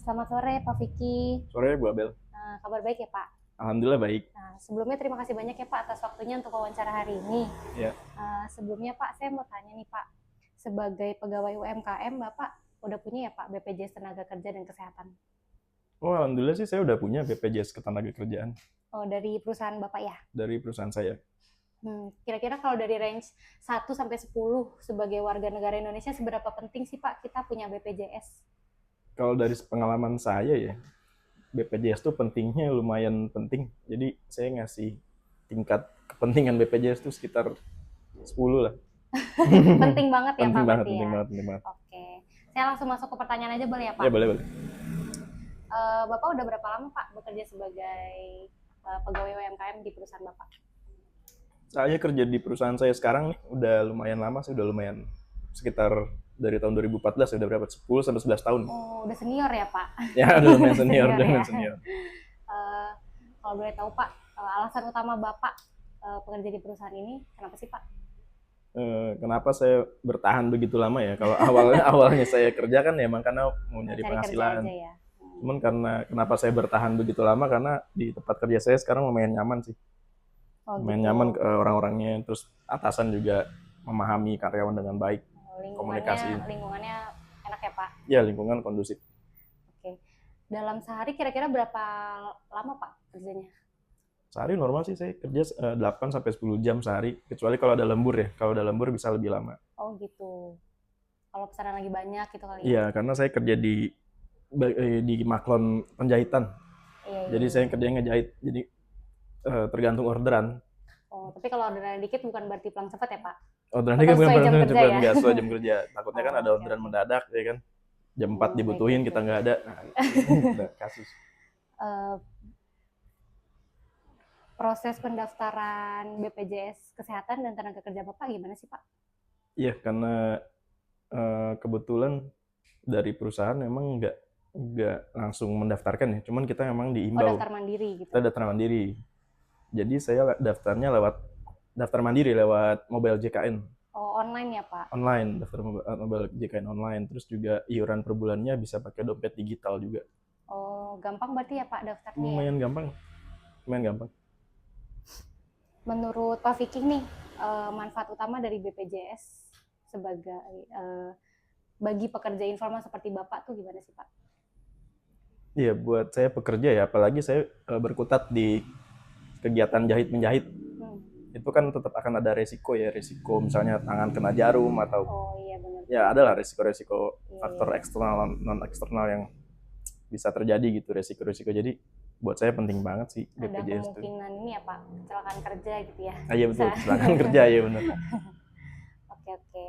Selamat sore Pak Vicky. Sore Bu Abel. Kabar baik ya Pak? Alhamdulillah baik. Sebelumnya terima kasih banyak ya Pak atas waktunya untuk wawancara hari ini. Ya. Sebelumnya Pak, saya mau tanya nih Pak, sebagai pegawai UMKM Bapak udah punya ya Pak BPJS Tenaga Kerja dan Kesehatan? Oh, alhamdulillah sih saya udah punya BPJS Ketenagakerjaan Oh, dari perusahaan Bapak ya? dari perusahaan saya. Kira-kira kalau dari range 1 sampai 10 sebagai warga negara Indonesia, seberapa penting sih Pak kita punya BPJS? Kalau dari pengalaman saya ya, BPJS tuh pentingnya lumayan penting. Jadi saya ngasih tingkat kepentingan BPJS tuh sekitar 10 lah. Penting banget ya Pak Penting banget, berarti penting ya? banget, penting banget. Oke, saya langsung masuk ke pertanyaan aja boleh ya Pak? Ya boleh, boleh. Bapak udah berapa lama Pak bekerja sebagai pegawai UMKM di perusahaan Bapak? Saya kerja di perusahaan saya sekarang nih udah lumayan lama sih, udah lumayan sekitar dari tahun 2014 udah berapa? 10 sampai 11 tahun. Oh, udah senior ya Pak? Ya, udah lumayan senior, udah lumayan senior. Kalau boleh tahu Pak, alasan utama Bapak bekerja di perusahaan ini kenapa sih Pak? Kenapa saya bertahan begitu lama ya? Kalau awalnya saya kerja kan ya emang karena mau nyari Cari kerja penghasilan. aja ya? Cuman karena kenapa saya bertahan begitu lama karena di tempat kerja saya sekarang lumayan nyaman sih. Oh Lumayan gitu. nyaman ke orang-orangnya, terus atasan juga memahami karyawan dengan baik. Komunikasi. Lingkungannya enak ya Pak? Ya, lingkungan kondusif. Oke. Dalam sehari kira-kira berapa lama Pak kerjanya? Sehari normal sih saya kerja 8 sampai 10 jam sehari, kecuali kalau ada lembur ya. Kalau ada lembur bisa lebih lama. Oh gitu. Kalau pesanan lagi banyak gitu kali ya? Iya, karena saya kerja di maklon penjahitan. Iya. Jadi saya kerjanya ngejahit. Jadi tergantung orderan. Oh, tapi kalau orderannya dikit bukan berarti pulang cepat ya Pak? Orderan kan sesuai jam benar-benar kerja ya? nggak sesuai jam kerja. Takutnya kan ada oke, orderan oke. mendadak ya kan. Jam 4 baik, dibutuhin baik, kita baik. nggak ada. Nah, udah kasus. Eh, Proses pendaftaran BPJS Kesehatan dan Tenaga Kerja Bapak gimana sih Pak? Iya, karena kebetulan dari perusahaan memang nggak langsung mendaftarkan ya. Cuman kita memang Oh, diimbau. daftar mandiri gitu? Kita daftar mandiri. Jadi saya daftarnya lewat daftar mandiri lewat mobile JKN. Oh, online ya Pak? Online, daftar mobile JKN online. Terus juga iuran per bulannya bisa pakai dompet digital juga. Oh, gampang berarti ya Pak daftarnya ya? Lumayan gampang. Lumayan gampang. Menurut Pak Vicky nih, manfaat utama dari BPJS sebagai bagi pekerja informal seperti Bapak tuh gimana sih Pak? Iya, buat saya pekerja ya, apalagi saya berkutat di kegiatan jahit-menjahit. Itu kan tetap akan ada resiko ya, resiko misalnya tangan kena jarum atau Oh iya benar. ya adalah resiko-resiko Iya, faktor iya. eksternal non eksternal yang bisa terjadi gitu, resiko-resiko. Jadi buat saya penting banget sih Ada BPJS itu. kemungkinan ini ya Pak, kecelakaan kerja gitu ya? Ah, iya betul, Bisa. kecelakaan kerja ya benar. Oke.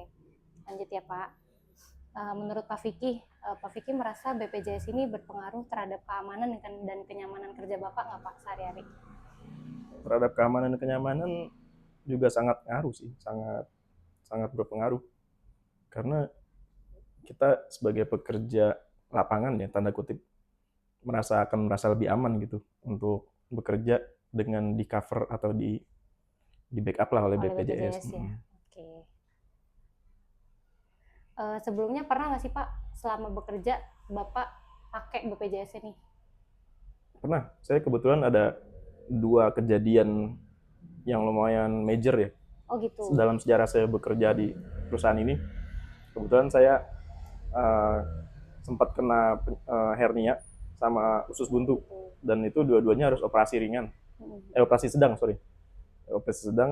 Lanjut ya Pak. Menurut Pak Vicky merasa BPJS ini berpengaruh terhadap keamanan dan kenyamanan kerja Bapak nggak Pak sehari-hari? Terhadap keamanan dan kenyamanan juga sangat ngaruh sih, sangat sangat berpengaruh. Karena kita sebagai pekerja lapangan ya tanda kutip akan merasa lebih aman gitu untuk bekerja dengan di cover atau di backup lah oleh BPJS. ya. Oke. Sebelumnya pernah nggak sih Pak selama bekerja Bapak pakai BPJS ini? Pernah, saya kebetulan ada 2 kejadian yang lumayan major ya. Oh gitu. Dalam sejarah saya bekerja di perusahaan ini, kebetulan saya sempat kena hernia sama usus buntu, dan itu dua-duanya harus operasi ringan, operasi sedang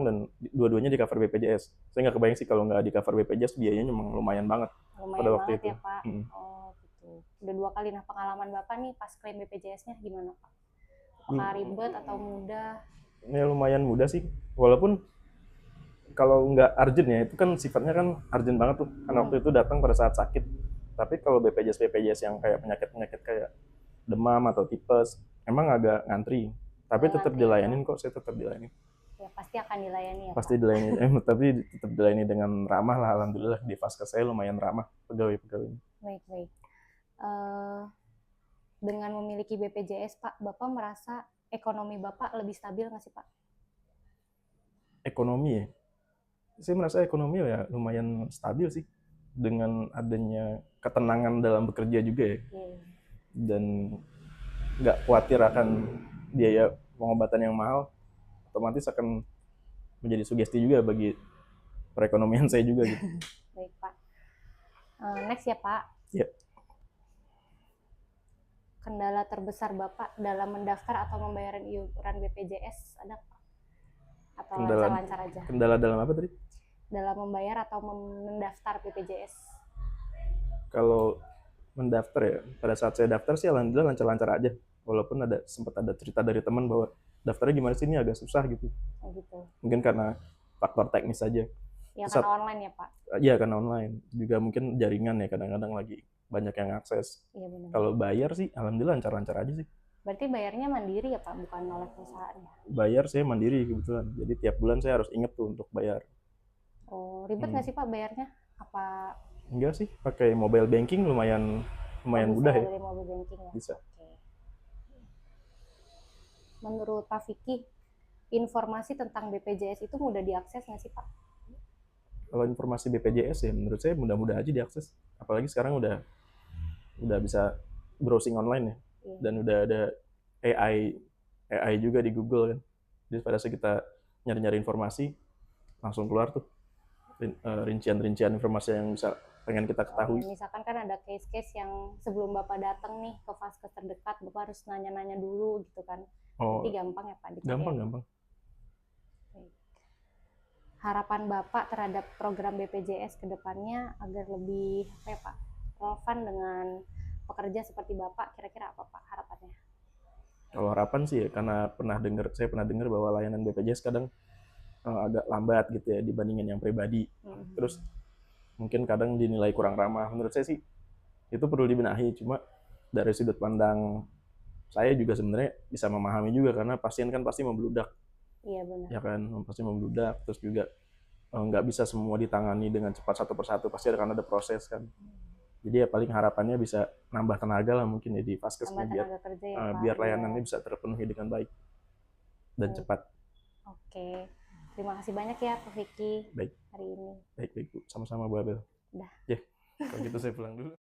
dan dua-duanya di cover BPJS. Saya nggak kebayang sih kalau nggak di cover BPJS biayanya memang lumayan banget pada waktu Banget itu. ya Pak. Oh gitu. Udah 2 kali. Nah pengalaman Bapak nih pas klaim BPJS-nya gimana Pak? Apakah ribet atau mudah? Ya lumayan mudah sih, walaupun kalau nggak urgent ya, itu kan sifatnya kan urgent banget tuh, karena waktu itu datang pada saat sakit. Tapi kalau BPJS yang kayak penyakit-penyakit kayak demam atau tipes, emang agak ngantri. Tapi tetap dilayanin kok, saya tetap dilayani. Ya pasti akan dilayani ya Pasti Pak? dilayani, tapi tetap dilayani dengan ramah lah, alhamdulillah. Di Vaskes saya lumayan ramah pegawai-pegawai. Baik. Dengan memiliki BPJS Pak, Bapak merasa ekonomi Bapak lebih stabil nggak sih Pak? Ekonomi ya, saya merasa ekonomi ya lumayan stabil sih dengan adanya ketenangan dalam bekerja juga ya. dan nggak khawatir akan biaya pengobatan yang mahal, otomatis akan menjadi sugesti juga bagi perekonomian saya juga gitu. Baik Pak. Next ya Pak. Ya. Kendala terbesar Bapak dalam mendaftar atau membayar iuran BPJS ada Pak? Atau lancar-lancar aja? Kendala dalam apa tadi? Dalam membayar atau mendaftar BPJS. Kalau mendaftar ya, pada saat saya daftar sih alhamdulillah lancar-lancar aja. Walaupun sempat ada cerita dari teman bahwa daftarnya gimana sih, ini agak susah gitu. Oh gitu. Mungkin karena faktor teknis saja. Ya karena online ya Pak? Iya karena online. Juga mungkin jaringan ya, kadang-kadang lagi banyak yang akses. Iya benar. Kalau bayar sih alhamdulillah lancar-lancar aja sih. Berarti bayarnya mandiri ya Pak, bukan oleh perusahaan ya? Bayar saya mandiri kebetulan. Jadi tiap bulan saya harus inget tuh untuk bayar. Oh, ribet nggak sih Pak bayarnya? Apa Enggak sih, pakai mobile banking lumayan mudah ya. dari mobile banking ya? Bisa. Oke. Menurut Pak Vicky, informasi tentang BPJS itu mudah diakses nggak sih Pak? Kalau informasi BPJS ya menurut saya mudah-mudah aja diakses. Apalagi sekarang udah bisa browsing online ya. Iya. Dan udah ada AI juga di Google kan. Jadi pada saat kita nyari-nyari informasi langsung keluar tuh rincian-rincian informasi yang bisa pengen kita ketahui. Misalkan kan ada case-case yang sebelum Bapak datang nih ke vaskes terdekat, Bapak harus nanya-nanya dulu gitu kan. Nanti gampang ya Pak dicari. Gampang. Harapan Bapak terhadap program BPJS ke depannya agar lebih apa ya Pak, relevan dengan pekerja seperti Bapak, kira-kira apa Pak harapannya? Kalau harapan sih ya, karena saya pernah dengar bahwa layanan BPJS kadang agak lambat gitu ya dibandingin yang pribadi. Terus mungkin kadang dinilai kurang ramah. Menurut saya sih itu perlu dibenahi. Cuma dari sudut pandang saya juga sebenarnya bisa memahami juga, karena pasien kan pasti membludak. Iya benar. Ya kan, pasti membludak. Terus juga nggak bisa semua ditangani dengan cepat satu persatu, pasti akan ada proses kan. Jadi ya paling harapannya bisa nambah tenaga lah mungkin ya di vaskesnya, biar layanannya bisa terpenuhi dengan baik dan cepat. Oke. Terima kasih banyak ya Pak Vicky hari ini. Baik Bu. Sama-sama Bu Abel. Udah. Ya, kalau gitu saya pulang dulu.